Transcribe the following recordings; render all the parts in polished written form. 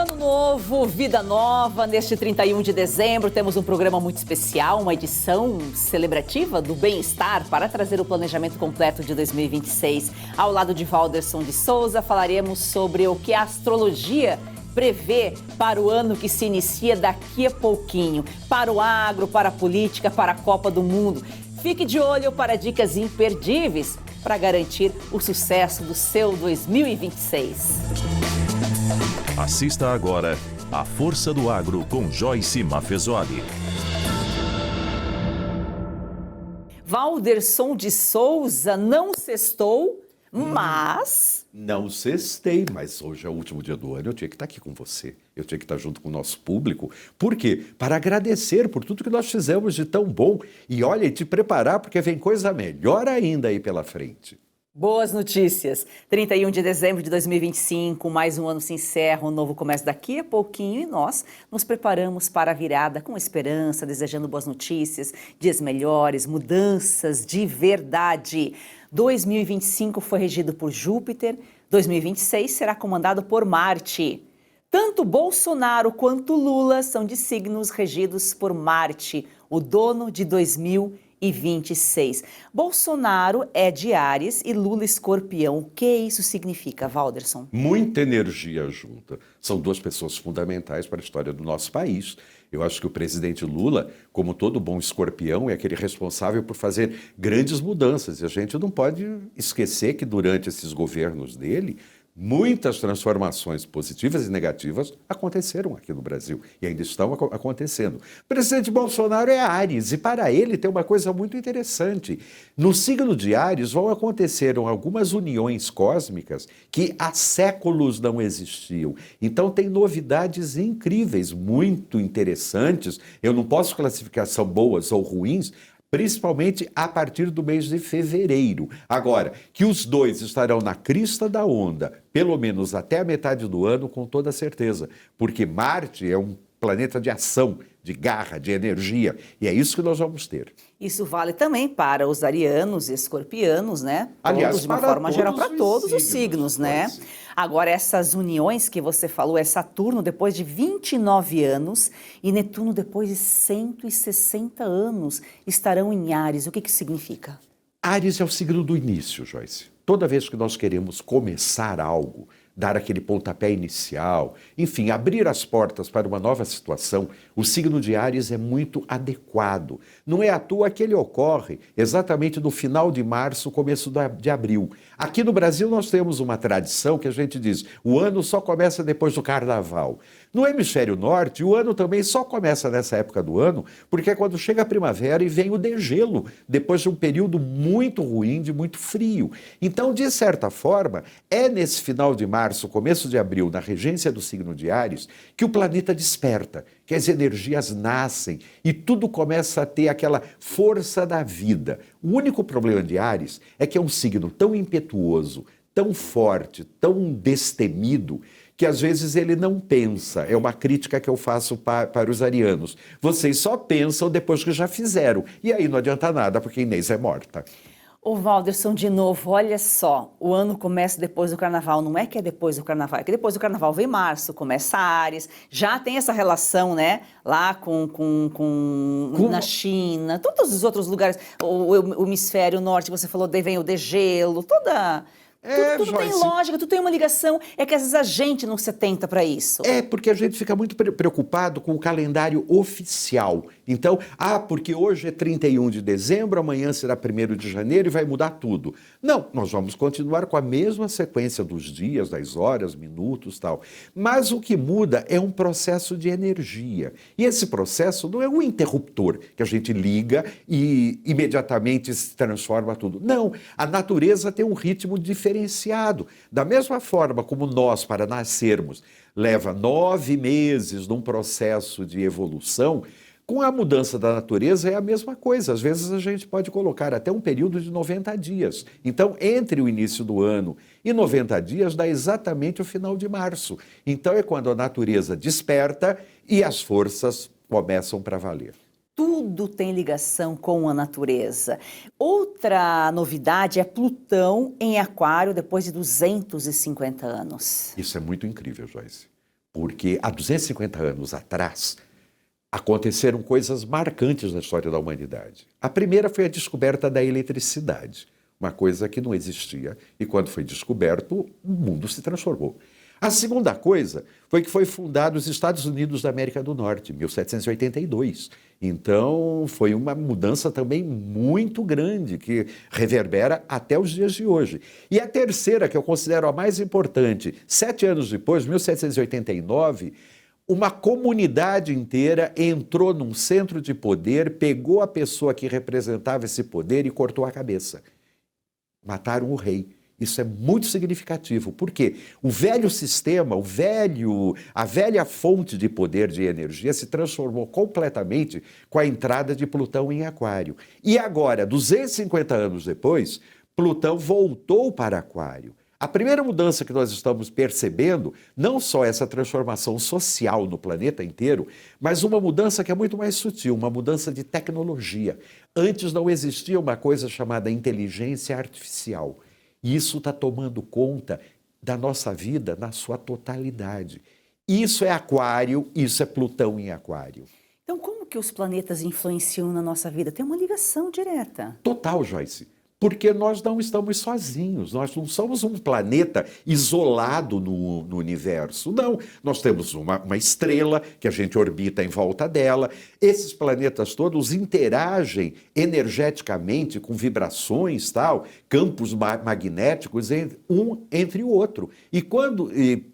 Ano novo, vida nova. Neste 31 de dezembro temos um programa muito especial, uma edição celebrativa do bem-estar para trazer o planejamento completo de 2026. Ao lado de Valderson de Souza, falaremos sobre o que a astrologia prevê para o ano que se inicia daqui a pouquinho, para o agro, para a política, para a Copa do Mundo. Fique de olho para dicas imperdíveis para garantir o sucesso do seu 2026. Assista agora A Força do Agro com Joyce Maffezoli. Valderson de Souza não sextou, mas... Não cestei, mas hoje é o último dia do ano, eu tinha que estar aqui com você. Eu tinha que estar junto com o nosso público. Por quê? Para agradecer por tudo que nós fizemos de tão bom. E olha, e te preparar, porque vem coisa melhor ainda aí pela frente. Boas notícias. 31 de dezembro de 2025, mais um ano se encerra, um novo começa daqui a pouquinho e nós nos preparamos para a virada com esperança, desejando boas notícias, dias melhores, mudanças de verdade. 2025 foi regido por Júpiter, 2026 será comandado por Marte. Tanto Bolsonaro quanto Lula são de signos regidos por Marte, o dono de 2026. Bolsonaro é de Áries e Lula Escorpião. O que isso significa, Valderson? Muita energia junta. São duas pessoas fundamentais para a história do nosso país. Eu acho que o presidente Lula, como todo bom escorpião, é aquele responsável por fazer grandes mudanças. E a gente não pode esquecer que durante esses governos dele, muitas transformações positivas e negativas aconteceram aqui no Brasil e ainda estão acontecendo. O presidente Bolsonaro é Áries e para ele tem uma coisa muito interessante. No signo de Áries vão acontecer algumas uniões cósmicas que há séculos não existiam. Então tem novidades incríveis, muito interessantes. Eu não posso classificar se são boas ou ruins, principalmente a partir do mês de fevereiro. Agora, que os dois estarão na crista da onda, pelo menos até a metade do ano, com toda certeza, porque Marte é um planeta de ação, de garra, de energia, e é isso que nós vamos ter. Isso vale também para os arianos e escorpianos, né? Aliás, todos, de uma para forma geral, para todos todos os os signos, né? signos. Agora, essas uniões que você falou, é Saturno depois de 29 anos e Netuno depois de 160 anos estarão em Áries. O que que significa? Áries é o signo do início, Joyce. Toda vez que nós queremos começar algo, dar aquele pontapé inicial, enfim, abrir as portas para uma nova situação, o signo de Áries é muito adequado. Não é à toa que ele ocorre exatamente no final de março, começo de abril. Aqui no Brasil nós temos uma tradição que a gente diz, o ano só começa depois do carnaval. No hemisfério norte, o ano também só começa nessa época do ano, porque é quando chega a primavera e vem o degelo, depois de um período muito ruim, de muito frio. Então, de certa forma, é nesse final de março, começo de abril, na regência do signo de Áries, que o planeta desperta, que as energias nascem e tudo começa a ter aquela força da vida. O único problema de Áries é que é um signo tão impetuoso, tão forte, tão destemido, que às vezes ele não pensa. É uma crítica que eu faço para os arianos. Vocês só pensam depois que já fizeram. E aí não adianta nada, porque Inês é morta. Ô Valderson, de novo, olha só, o ano começa depois do carnaval, não é que é depois do carnaval, é que depois do carnaval vem março, começa Áries, já tem essa relação, né, lá na China, todos os outros lugares, o hemisfério norte, você falou, daí vem o degelo, tudo tem lógica, tudo tem uma ligação, é que às vezes a gente não se atenta para isso. É, porque a gente fica muito preocupado com o calendário oficial. Então, porque hoje é 31 de dezembro, amanhã será 1º de janeiro e vai mudar tudo. Não, nós vamos continuar com a mesma sequência dos dias, das horas, minutos, tal. Mas o que muda é um processo de energia. E esse processo não é um interruptor que a gente liga e imediatamente se transforma tudo. Não, a natureza tem um ritmo diferenciado. Da mesma forma como nós, para nascermos, leva 9 meses num processo de evolução, com a mudança da natureza é a mesma coisa. Às vezes a gente pode colocar até um período de 90 dias. Então, entre o início do ano e 90 dias, dá exatamente o final de março. Então, é quando a natureza desperta e as forças começam para valer. Tudo tem ligação com a natureza. Outra novidade é Plutão em Aquário depois de 250 anos. Isso é muito incrível, Joyce. Porque há 250 anos atrás aconteceram coisas marcantes na história da humanidade. A primeira foi a descoberta da eletricidade, uma coisa que não existia, e quando foi descoberto, o mundo se transformou. A segunda coisa foi que foi fundado os Estados Unidos da América do Norte, em 1782. Então, foi uma mudança também muito grande, que reverbera até os dias de hoje. E a terceira, que eu considero a mais importante, 7 anos depois, 1789, uma comunidade inteira entrou num centro de poder, pegou a pessoa que representava esse poder e cortou a cabeça. Mataram o rei. Isso é muito significativo, porque o velho sistema, a velha fonte de poder de energia se transformou completamente com a entrada de Plutão em Aquário. E agora, 250 anos depois, Plutão voltou para Aquário. A primeira mudança que nós estamos percebendo, não só essa transformação social no planeta inteiro, mas uma mudança que é muito mais sutil, uma mudança de tecnologia. Antes não existia uma coisa chamada inteligência artificial. E isso está tomando conta da nossa vida na sua totalidade. Isso é Aquário, isso é Plutão em Aquário. Então, como que os planetas influenciam na nossa vida? Tem uma ligação direta. Total, Joyce. Porque nós não estamos sozinhos, nós não somos um planeta isolado no universo. Não, nós temos uma estrela que a gente orbita em volta dela. Esses planetas todos interagem energeticamente com vibrações, tal, campos magnéticos um entre o outro. E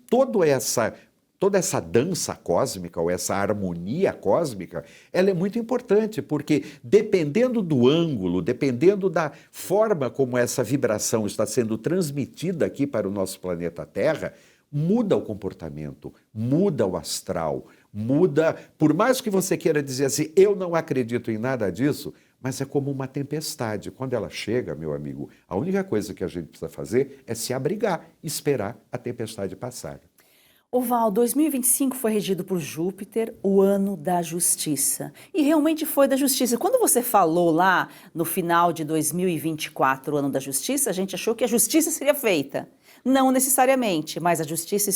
toda essa dança cósmica, ou essa harmonia cósmica, ela é muito importante, porque dependendo do ângulo, dependendo da forma como essa vibração está sendo transmitida aqui para o nosso planeta Terra, muda o comportamento, muda o astral, muda, por mais que você queira dizer assim, eu não acredito em nada disso, mas é como uma tempestade. Quando ela chega, meu amigo, a única coisa que a gente precisa fazer é se abrigar, esperar a tempestade passar. O Val, 2025 foi regido por Júpiter, o ano da justiça. E realmente foi da justiça. Quando você falou lá no final de 2024, o ano da justiça, a gente achou que a justiça seria feita. Não necessariamente, mas a justiça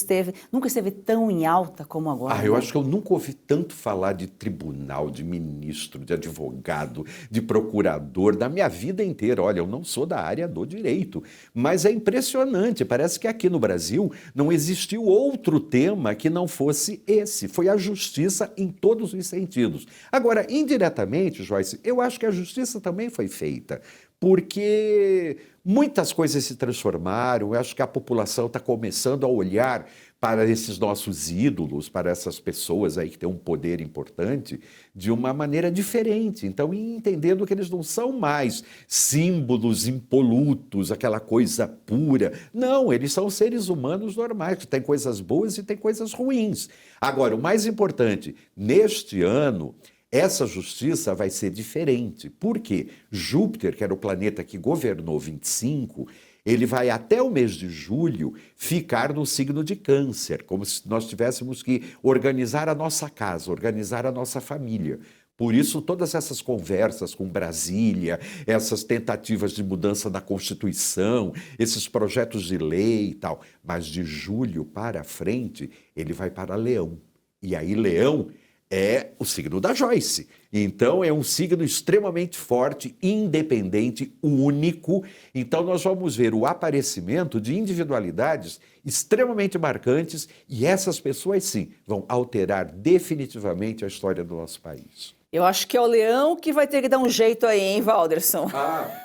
nunca esteve tão em alta como agora. Eu acho que eu nunca ouvi tanto falar de tribunal, de ministro, de advogado, de procurador, da minha vida inteira. Olha, eu não sou da área do direito, mas é impressionante. Parece que aqui no Brasil não existiu outro tema que não fosse esse. Foi a justiça em todos os sentidos. Agora, indiretamente, Joyce, eu acho que a justiça também foi feita, porque muitas coisas se transformaram. Eu acho que a população está começando a olhar para esses nossos ídolos, para essas pessoas aí que têm um poder importante, de uma maneira diferente. Então, entendendo que eles não são mais símbolos impolutos, aquela coisa pura. Não, eles são seres humanos normais, que têm coisas boas e têm coisas ruins. Agora, o mais importante, neste ano, essa justiça vai ser diferente. Por quê? Júpiter, que era o planeta que governou 25, ele vai até o mês de julho ficar no signo de Câncer, como se nós tivéssemos que organizar a nossa casa, organizar a nossa família. Por isso, todas essas conversas com Brasília, essas tentativas de mudança da Constituição, esses projetos de lei e tal. Mas de julho para frente, ele vai para Leão. E aí, Leão é o signo da Joyce. Então, é um signo extremamente forte, independente, único. Então, nós vamos ver o aparecimento de individualidades extremamente marcantes e essas pessoas, sim, vão alterar definitivamente a história do nosso país. Eu acho que é o Leão que vai ter que dar um jeito aí, hein, Walderson?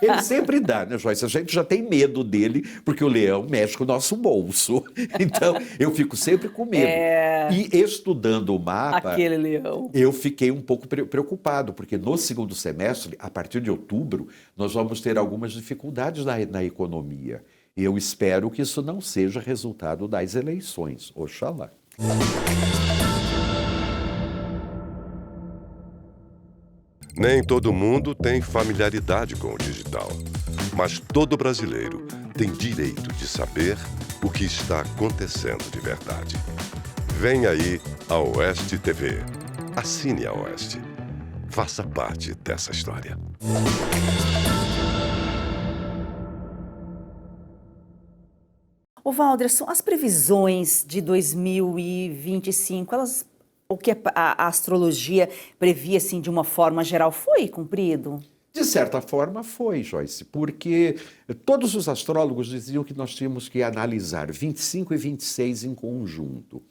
Ele sempre dá, né, Joyce? A gente já tem medo dele, porque o Leão mexe com o nosso bolso. Então, eu fico sempre com medo. E estudando o mapa, aquele Leão, eu fiquei um pouco preocupado, porque no segundo semestre, a partir de outubro, nós vamos ter algumas dificuldades na economia. E eu espero que isso não seja resultado das eleições. Oxalá. Nem todo mundo tem familiaridade com o digital, mas todo brasileiro tem direito de saber o que está acontecendo de verdade. Vem aí a Oeste TV. Assine a Oeste. Faça parte dessa história. Ô Walderson, as previsões de 2025, o que a astrologia previa assim, de uma forma geral foi cumprido? De certa forma foi, Joyce, porque todos os astrólogos diziam que nós tínhamos que analisar 25 e 26 em conjunto.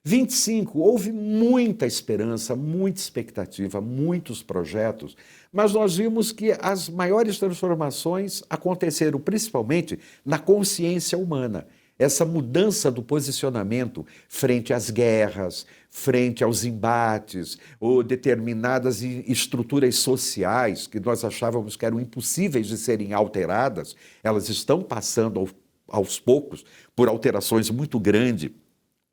25, houve muita esperança, muita expectativa, muitos projetos, mas nós vimos que as maiores transformações aconteceram principalmente na consciência humana. Essa mudança do posicionamento frente às guerras, frente aos embates, ou determinadas estruturas sociais que nós achávamos que eram impossíveis de serem alteradas, elas estão passando aos poucos por alterações muito grandes.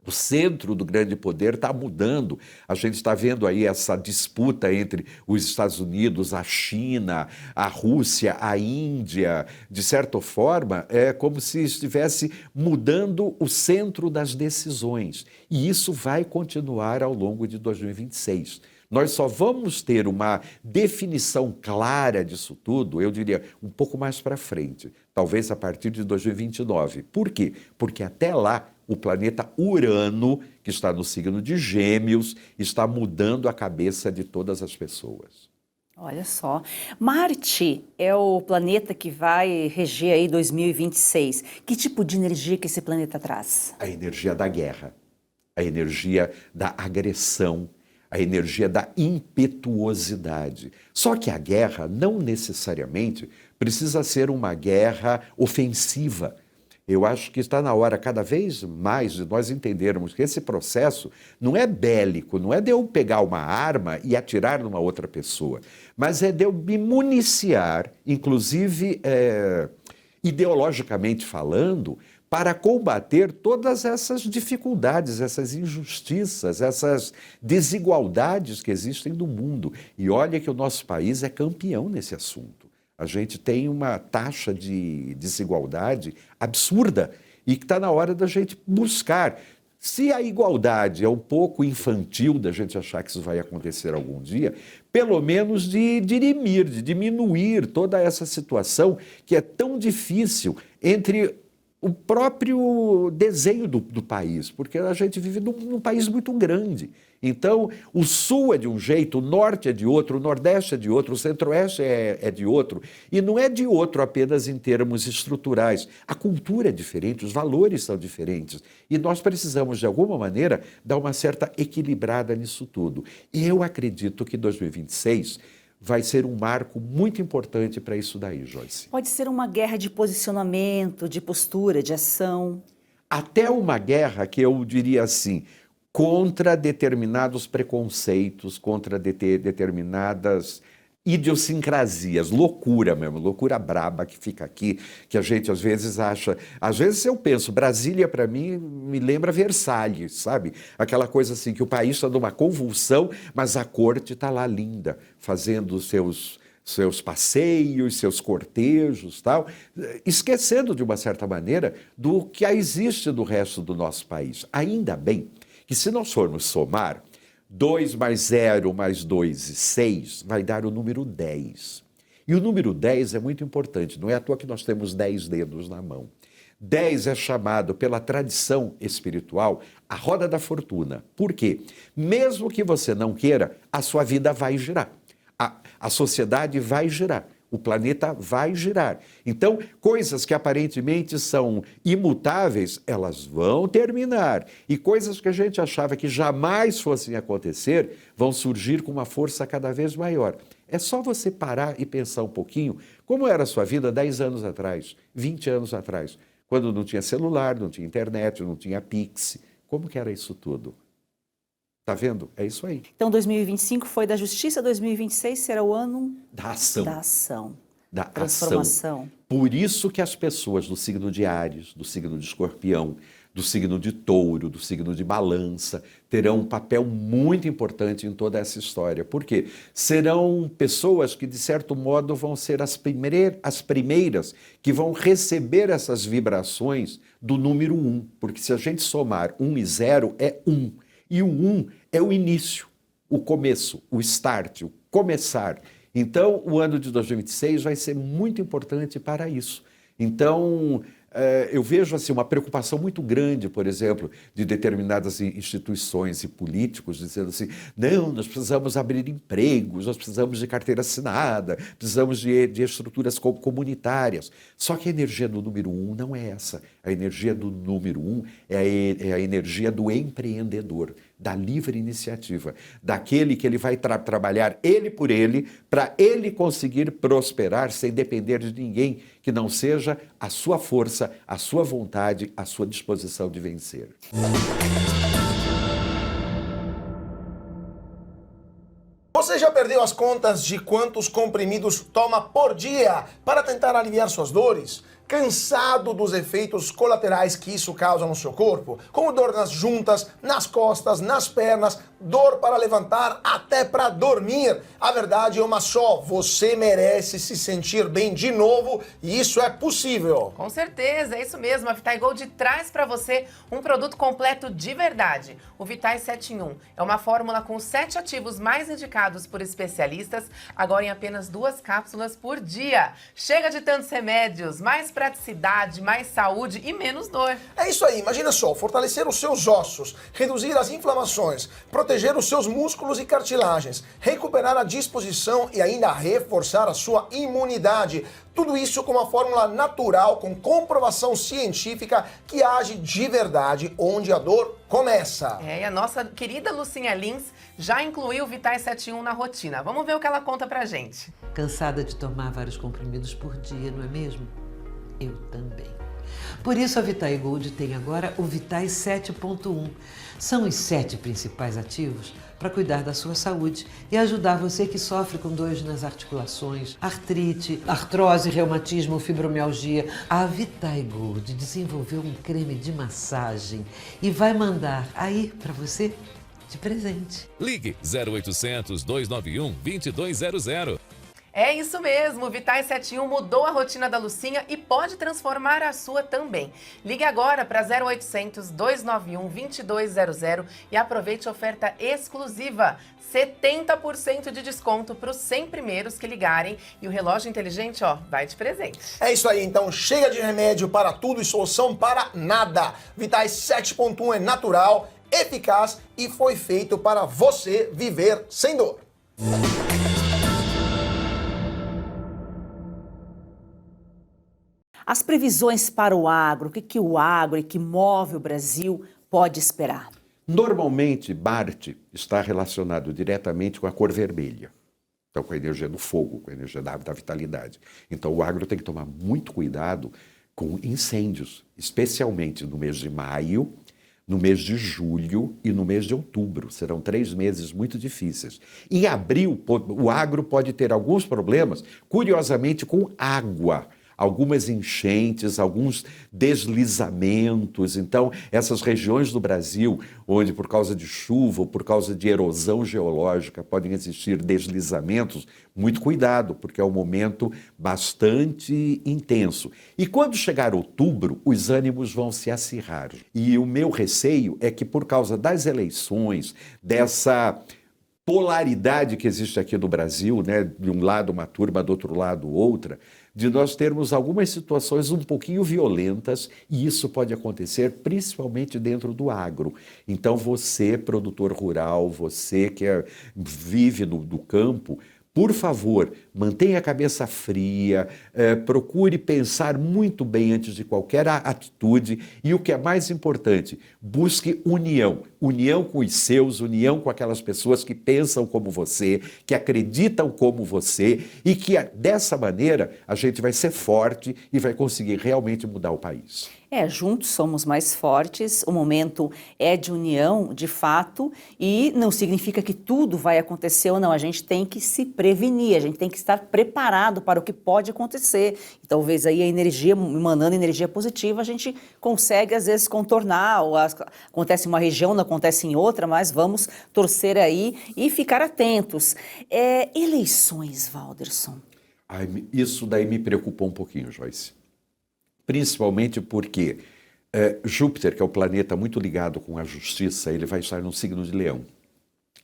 O centro do grande poder está mudando. A gente está vendo aí essa disputa entre os Estados Unidos, a China, a Rússia, a Índia. De certa forma, é como se estivesse mudando o centro das decisões. E isso vai continuar ao longo de 2026. Nós só vamos ter uma definição clara disso tudo, eu diria, um pouco mais para frente, talvez a partir de 2029. Por quê? Porque até lá, o planeta Urano, que está no signo de Gêmeos, está mudando a cabeça de todas as pessoas. Olha só, Marte é o planeta que vai reger aí 2026. Que tipo de energia que esse planeta traz? A energia da guerra, a energia da agressão, a energia da impetuosidade. Só que a guerra não necessariamente precisa ser uma guerra ofensiva. Eu acho que está na hora, cada vez mais, de nós entendermos que esse processo não é bélico, não é de eu pegar uma arma e atirar numa outra pessoa, mas é de eu me municiar, inclusive ideologicamente falando, para combater todas essas dificuldades, essas injustiças, essas desigualdades que existem no mundo. E olha que o nosso país é campeão nesse assunto. A gente tem uma taxa de desigualdade absurda e que está na hora da gente buscar. Se a igualdade é um pouco infantil da gente achar que isso vai acontecer algum dia, pelo menos de dirimir, de diminuir toda essa situação que é tão difícil entre o próprio desenho do país, porque a gente vive num país muito grande. Então, o sul é de um jeito, o norte é de outro, o nordeste é de outro, o centro-oeste é de outro. E não é de outro apenas em termos estruturais. A cultura é diferente, os valores são diferentes. E nós precisamos, de alguma maneira, dar uma certa equilibrada nisso tudo. E eu acredito que 2026... vai ser um marco muito importante para isso daí, Joyce. Pode ser uma guerra de posicionamento, de postura, de ação. Até uma guerra que eu diria assim, contra determinados preconceitos, contra determinadas idiosincrasias, loucura mesmo, loucura braba que fica aqui, que a gente às vezes acha... Às vezes eu penso, Brasília para mim me lembra Versalhes, sabe? Aquela coisa assim, que o país está numa convulsão, mas a corte está lá linda, fazendo seus passeios, seus cortejos, tal, esquecendo de uma certa maneira do que existe no resto do nosso país. Ainda bem que se nós formos somar, 2 mais 0 mais 2 e 6 vai dar o número 10. E o número 10 é muito importante, não é à toa que nós temos 10 dedos na mão. 10 é chamado pela tradição espiritual a roda da fortuna. Por quê? Mesmo que você não queira, a sua vida vai girar. A sociedade vai girar. O planeta vai girar. Então, coisas que aparentemente são imutáveis, elas vão terminar. E coisas que a gente achava que jamais fossem acontecer, vão surgir com uma força cada vez maior. É só você parar e pensar um pouquinho como era a sua vida 10 anos atrás, 20 anos atrás, quando não tinha celular, não tinha internet, não tinha Pix. Como que era isso tudo? Tá vendo? É isso aí. Então, 2025 foi da justiça, 2026 será o ano Da ação. da ação. Da Transformação. ação. Por isso que as pessoas do signo de Áries, do signo de Escorpião, do signo de Touro, do signo de Balança, terão um papel muito importante em toda essa história. Por quê? Serão pessoas que, de certo modo, vão ser as primeiras que vão receber essas vibrações do número 1. Porque se a gente somar 1 e 0, é 1. E o 1 é o início, o começo, o start, o começar. Então, o ano de 2026 vai ser muito importante para isso. Então, eu vejo assim, uma preocupação muito grande, por exemplo, de determinadas instituições e políticos dizendo assim, não, nós precisamos abrir empregos, nós precisamos de carteira assinada, precisamos de estruturas comunitárias. Só que a energia do número 1 não é essa. A energia do número 1 é a energia do empreendedor, da livre iniciativa, daquele que ele vai trabalhar ele por ele, para ele conseguir prosperar sem depender de ninguém, que não seja a sua força, a sua vontade, a sua disposição de vencer. Você já perdeu as contas de quantos comprimidos toma por dia para tentar aliviar suas dores? Cansado dos efeitos colaterais que isso causa no seu corpo? Como dor nas juntas, nas costas, nas pernas, dor para levantar, até para dormir. A verdade é uma só, você merece se sentir bem de novo e isso é possível. Com certeza, é isso mesmo. A Vitai Gold traz para você um produto completo de verdade. O Vitai 7 em 1 é uma fórmula com 7 ativos mais indicados por especialistas, agora em apenas 2 cápsulas por dia. Chega de tantos remédios, mais praticidade, mais saúde e menos dor. É isso aí, imagina só, fortalecer os seus ossos, reduzir as inflamações, proteger os seus músculos e cartilagens, recuperar a disposição e ainda reforçar a sua imunidade. Tudo isso com uma fórmula natural, com comprovação científica que age de verdade onde a dor começa. E a nossa querida Lucinha Lins já incluiu o Vitai 7 em 1 na rotina. Vamos ver o que ela conta pra gente. Cansada de tomar vários comprimidos por dia, não é mesmo? Eu também. Por isso a Vitai Gold tem agora o Vitai 7.1. São os 7 principais ativos para cuidar da sua saúde e ajudar você que sofre com dores nas articulações, artrite, artrose, reumatismo, fibromialgia. A Vitai Gold desenvolveu um creme de massagem e vai mandar aí para você de presente. Ligue 0800 291 2200. É isso mesmo, o Vitai 7 em 1 mudou a rotina da Lucinha e pode transformar a sua também. Ligue agora para 0800 291 2200 e aproveite a oferta exclusiva. 70% de desconto para os 100 primeiros que ligarem e o relógio inteligente, vai de presente. É isso aí, então chega de remédio para tudo e solução para nada. Vitai 7.1 é natural, eficaz e foi feito para você viver sem dor. As previsões para o agro, o que o agro e que move o Brasil pode esperar? Normalmente, Marte está relacionado diretamente com a cor vermelha. Então, com a energia do fogo, com a energia da vitalidade. Então, o agro tem que tomar muito cuidado com incêndios, especialmente no mês de maio, no mês de julho e no mês de outubro. Serão 3 meses muito difíceis. Em abril, o agro pode ter alguns problemas, curiosamente, com água. Algumas enchentes, alguns deslizamentos. Então, essas regiões do Brasil, onde por causa de chuva ou por causa de erosão geológica podem existir deslizamentos, muito cuidado, porque é um momento bastante intenso. E quando chegar outubro, os ânimos vão se acirrar. E o meu receio é que por causa das eleições, dessa polaridade que existe aqui no Brasil, né? De um lado uma turma, do outro lado outra, de nós termos algumas situações um pouquinho violentas, e isso pode acontecer principalmente dentro do agro. Então você, produtor rural, você que vive do campo, por favor, mantenha a cabeça fria, procure pensar muito bem antes de qualquer atitude e o que é mais importante, busque união. União com os seus, união com aquelas pessoas que pensam como você, que acreditam como você e que dessa maneira a gente vai ser forte e vai conseguir realmente mudar o país. Juntos somos mais fortes, o momento é de união, de fato, e não significa que tudo vai acontecer ou não. A gente tem que se prevenir, a gente tem que estar preparado para o que pode acontecer. E talvez aí a energia, emanando energia positiva, a gente consegue às vezes contornar, ou acontece em uma região, não acontece em outra, mas vamos torcer aí e ficar atentos. Eleições, Walderson. Isso daí me preocupou um pouquinho, Joyce. Principalmente porque Júpiter, que é o planeta muito ligado com a justiça, ele vai estar no signo de Leão.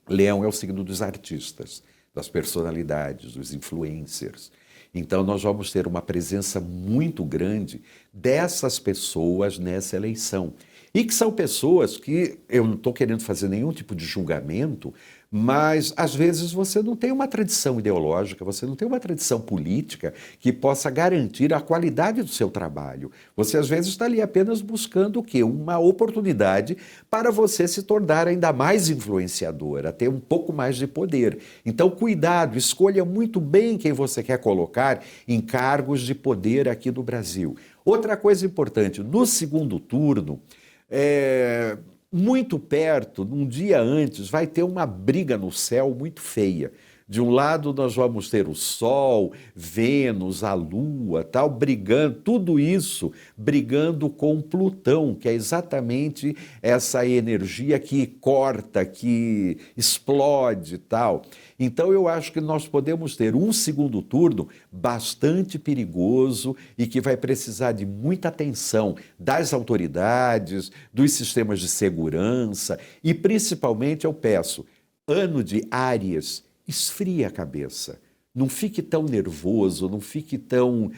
Leão é o signo dos artistas, das personalidades, dos influencers. Então, nós vamos ter uma presença muito grande dessas pessoas nessa eleição. E que são pessoas que, eu não estou querendo fazer nenhum tipo de julgamento, mas às vezes você não tem uma tradição ideológica, você não tem uma tradição política que possa garantir a qualidade do seu trabalho. Você às vezes está ali apenas buscando o quê? Uma oportunidade para você se tornar ainda mais influenciadora, ter um pouco mais de poder. Então, cuidado, escolha muito bem quem você quer colocar em cargos de poder aqui no Brasil. Outra coisa importante, no segundo turno, muito perto, num dia antes, vai ter uma briga no céu muito feia. De um lado nós vamos ter o Sol, Vênus, a Lua, tal, brigando, tudo isso brigando com Plutão, que é exatamente essa energia que corta, que explode, tal. Então eu acho que nós podemos ter um segundo turno bastante perigoso e que vai precisar de muita atenção das autoridades, dos sistemas de segurança e principalmente, eu peço, ano de Áries, esfria a cabeça. Não fique tão nervoso, não fique tão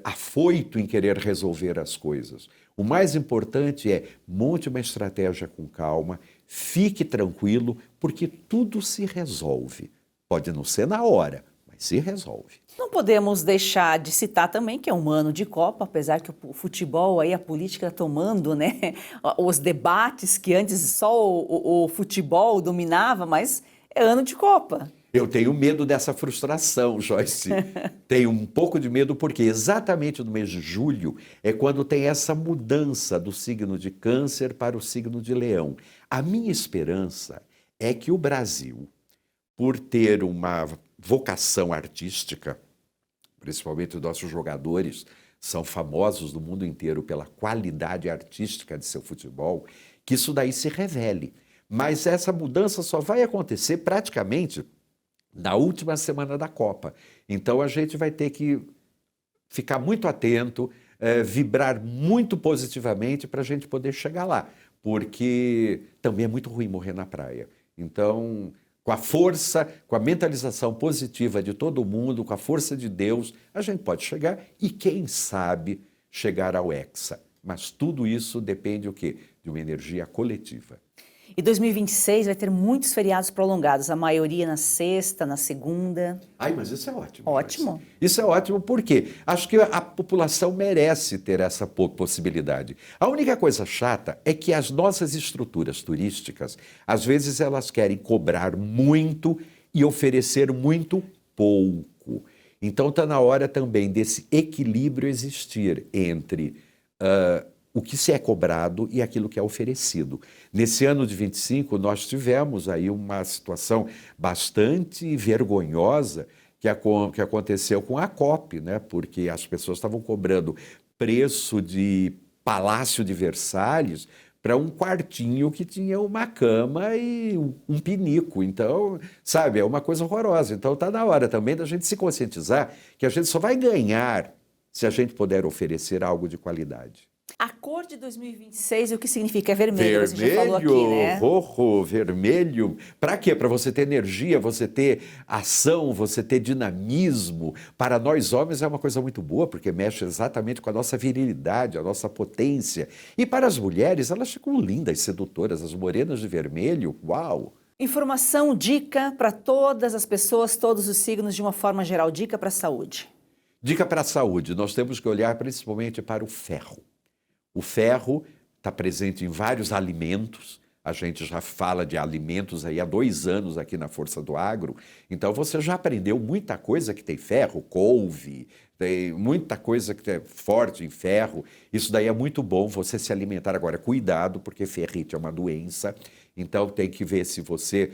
afoito em querer resolver as coisas. O mais importante é monte uma estratégia com calma, fique tranquilo, porque tudo se resolve. Pode não ser na hora, mas se resolve. Não podemos deixar de citar também que é um ano de Copa, apesar que o futebol, aí a política tomando, né, os debates que antes só o futebol dominava, mas é ano de Copa. Eu tenho medo dessa frustração, Joyce. Tenho um pouco de medo porque exatamente no mês de julho é quando tem essa mudança do signo de Câncer para o signo de Leão. A minha esperança é que o Brasil, por ter uma vocação artística, principalmente os nossos jogadores são famosos no mundo inteiro pela qualidade artística de seu futebol, que isso daí se revele. Mas essa mudança só vai acontecer praticamente na última semana da Copa. Então a gente vai ter que ficar muito atento, vibrar muito positivamente para a gente poder chegar lá, porque também é muito ruim morrer na praia. Então, com a força, com a mentalização positiva de todo mundo, com a força de Deus, a gente pode chegar e, quem sabe, chegar ao Hexa. Mas tudo isso depende o quê? De uma energia coletiva. E 2026 vai ter muitos feriados prolongados, a maioria na sexta, na segunda. Ai, mas isso é ótimo. Ótimo. Joyce. Isso é ótimo porque acho que a população merece ter essa possibilidade. A única coisa chata é que as nossas estruturas turísticas, às vezes elas querem cobrar muito e oferecer muito pouco. Então está na hora também desse equilíbrio existir entre o que se é cobrado e aquilo que é oferecido. Nesse ano de 25, nós tivemos aí uma situação bastante vergonhosa que aconteceu com a COP, né? Porque as pessoas estavam cobrando preço de Palácio de Versalhes para um quartinho que tinha uma cama e um pinico. Então, sabe, é uma coisa horrorosa. Então está na hora também da gente se conscientizar que a gente só vai ganhar se a gente puder oferecer algo de qualidade. A cor de 2026, o que significa? É vermelho, você já falou aqui, né? Roxo, vermelho. Para quê? Para você ter energia, você ter ação, você ter dinamismo. Para nós homens é uma coisa muito boa, porque mexe exatamente com a nossa virilidade, a nossa potência. E para as mulheres, elas ficam lindas, sedutoras. As morenas de vermelho, uau! Informação, dica para todas as pessoas, todos os signos, de uma forma geral. Dica para a saúde. Dica para a saúde. Nós temos que olhar principalmente para o ferro. O ferro está presente em vários alimentos, a gente já fala de alimentos aí há 2 anos aqui na Força do Agro, então você já aprendeu muita coisa que tem ferro, couve, tem muita coisa que é forte em ferro, isso daí é muito bom você se alimentar. Agora, cuidado, porque ferrite é uma doença, então tem que ver se você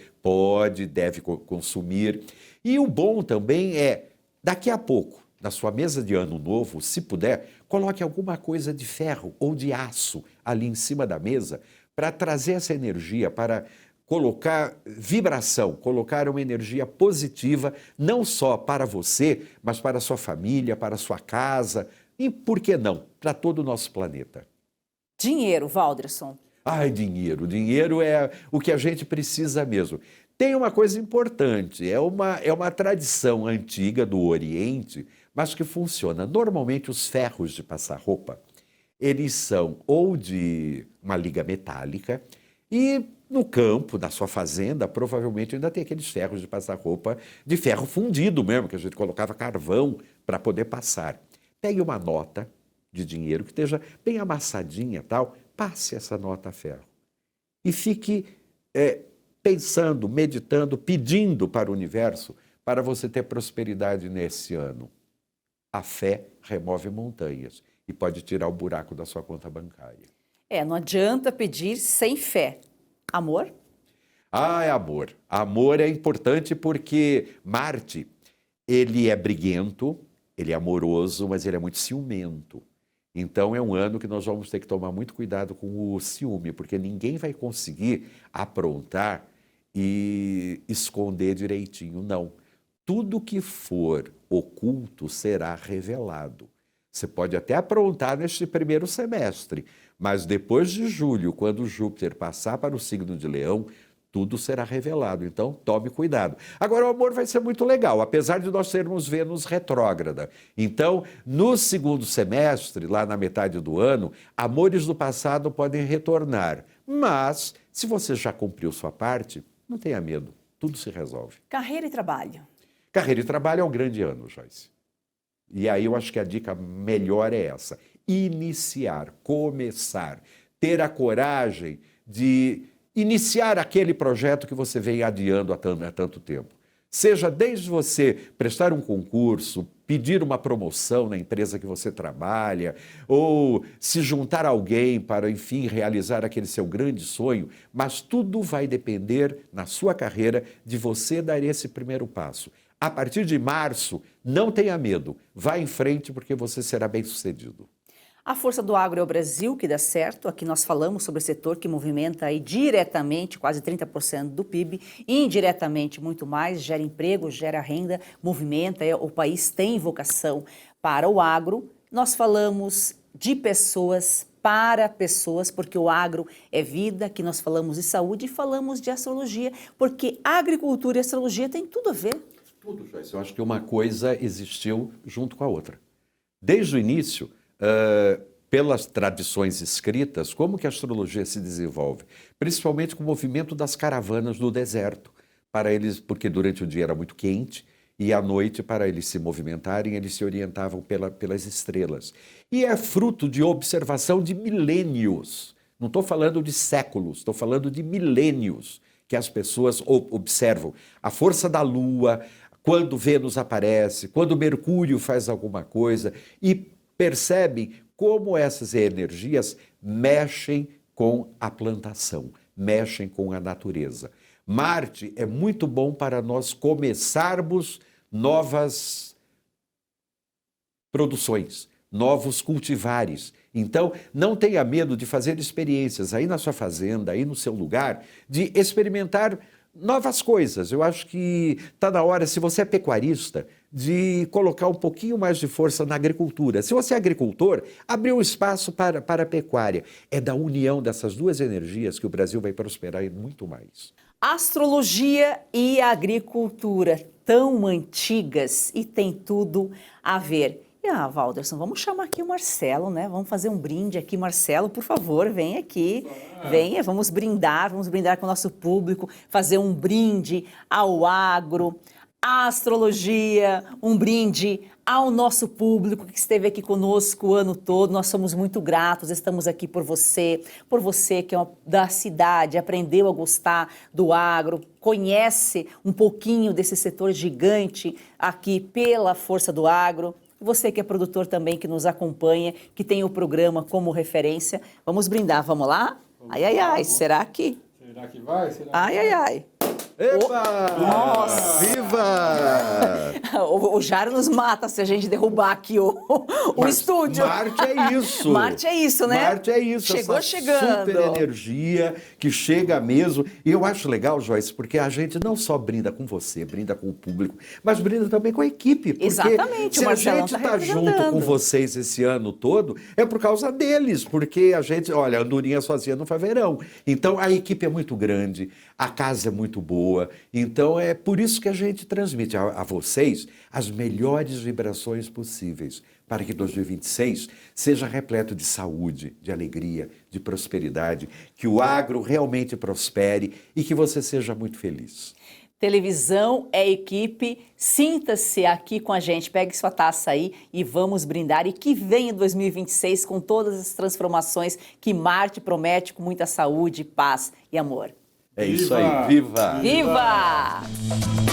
deve consumir. E o bom também é, daqui a pouco, na sua mesa de ano novo, se puder, coloque alguma coisa de ferro ou de aço ali em cima da mesa para trazer essa energia, para colocar vibração, colocar uma energia positiva, não só para você, mas para a sua família, para a sua casa e, por que não, para todo o nosso planeta. Dinheiro, Valderson. Ai, dinheiro. Dinheiro é o que a gente precisa mesmo. Tem uma coisa importante, é uma tradição antiga do Oriente, mas que funciona. Normalmente os ferros de passar roupa, eles são ou de uma liga metálica e no campo, na sua fazenda, provavelmente ainda tem aqueles ferros de passar roupa de ferro fundido mesmo, que a gente colocava carvão para poder passar. Pegue uma nota de dinheiro que esteja bem amassadinha e tal, passe essa nota a ferro e fique pensando, meditando, pedindo para o universo para você ter prosperidade nesse ano. A fé remove montanhas e pode tirar o buraco da sua conta bancária. Não adianta pedir sem fé. Amor? É amor. Amor é importante porque Marte, ele é briguento, ele é amoroso, mas ele é muito ciumento. Então é um ano que nós vamos ter que tomar muito cuidado com o ciúme, porque ninguém vai conseguir aprontar e esconder direitinho, não. Tudo que for oculto será revelado. Você pode até aprontar neste primeiro semestre, mas depois de julho, quando Júpiter passar para o signo de Leão, tudo será revelado. Então, tome cuidado. Agora, o amor vai ser muito legal, apesar de nós termos Vênus retrógrada. Então, no segundo semestre, lá na metade do ano, amores do passado podem retornar. Mas, se você já cumpriu sua parte, não tenha medo. Tudo se resolve. Carreira e trabalho. Carreira e trabalho é um grande ano, Joyce. E aí eu acho que a dica melhor é essa. Iniciar, começar, ter a coragem de iniciar aquele projeto que você vem adiando há tanto tempo. Seja desde você prestar um concurso, pedir uma promoção na empresa que você trabalha, ou se juntar a alguém para, enfim, realizar aquele seu grande sonho, mas tudo vai depender, na sua carreira, de você dar esse primeiro passo. A partir de março, não tenha medo, vá em frente porque você será bem-sucedido. A força do agro é o Brasil, que dá certo. Aqui nós falamos sobre o setor que movimenta aí diretamente quase 30% do PIB, indiretamente muito mais, gera emprego, gera renda, movimenta, o país tem vocação para o agro. Nós falamos de pessoas para pessoas, porque o agro é vida, que nós falamos de saúde e falamos de astrologia, porque agricultura e astrologia têm tudo a ver. Tudo, Joyce. Eu acho que uma coisa existiu junto com a outra. Desde o início, pelas tradições escritas, como que a astrologia se desenvolve? Principalmente com o movimento das caravanas no deserto, para eles, porque durante o dia era muito quente, e à noite, para eles se movimentarem, eles se orientavam pelas estrelas. E é fruto de observação de milênios. Não estou falando de séculos, estou falando de milênios, que as pessoas observam a força da Lua, quando Vênus aparece, quando Mercúrio faz alguma coisa, e percebem como essas energias mexem com a plantação, mexem com a natureza. Marte é muito bom para nós começarmos novas produções, novos cultivares. Então, não tenha medo de fazer experiências aí na sua fazenda, aí no seu lugar, de experimentar novas coisas. Eu acho que está na hora, se você é pecuarista, de colocar um pouquinho mais de força na agricultura. Se você é agricultor, abrir um espaço para a pecuária. É da união dessas duas energias que o Brasil vai prosperar e muito mais. Astrologia e agricultura, tão antigas e tem tudo a ver. E Walderson, vamos chamar aqui o Marcelo, né? Vamos fazer um brinde aqui. Marcelo, por favor, vem aqui. Venha, vamos brindar com o nosso público, fazer um brinde ao agro, à astrologia, um brinde ao nosso público que esteve aqui conosco o ano todo. Nós somos muito gratos, estamos aqui por você que é da cidade, aprendeu a gostar do agro, conhece um pouquinho desse setor gigante aqui pela força do agro. Você que é produtor também, que nos acompanha, que tem o programa como referência. Vamos brindar, vamos lá? Ai, ai, ai, será que? Será que vai? Ai, ai, ai. Eba! Nossa! Viva! O Jário nos mata se a gente derrubar aqui o Mas estúdio. Marte é isso. Marte é isso, né? Marte é isso. Chegou essa chegando. super energia que chega mesmo. E eu acho legal, Joyce, porque a gente não só brinda com você, brinda com o público, mas brinda também com a equipe. Porque Exatamente, se o a Marcelão gente tá está junto representando. com vocês esse ano todo, é por causa deles. Porque a gente, olha, a andorinha sozinha não faz verão. Então a equipe é muito grande, a casa é muito boa. Então é por isso que a gente transmite a vocês as melhores vibrações possíveis para que 2026 seja repleto de saúde, de alegria, de prosperidade, que o agro realmente prospere e que você seja muito feliz. Televisão é equipe, sinta-se aqui com a gente, pegue sua taça aí e vamos brindar. E que venha 2026 com todas as transformações que Marte promete, com muita saúde, paz e amor. É isso aí, viva! Viva!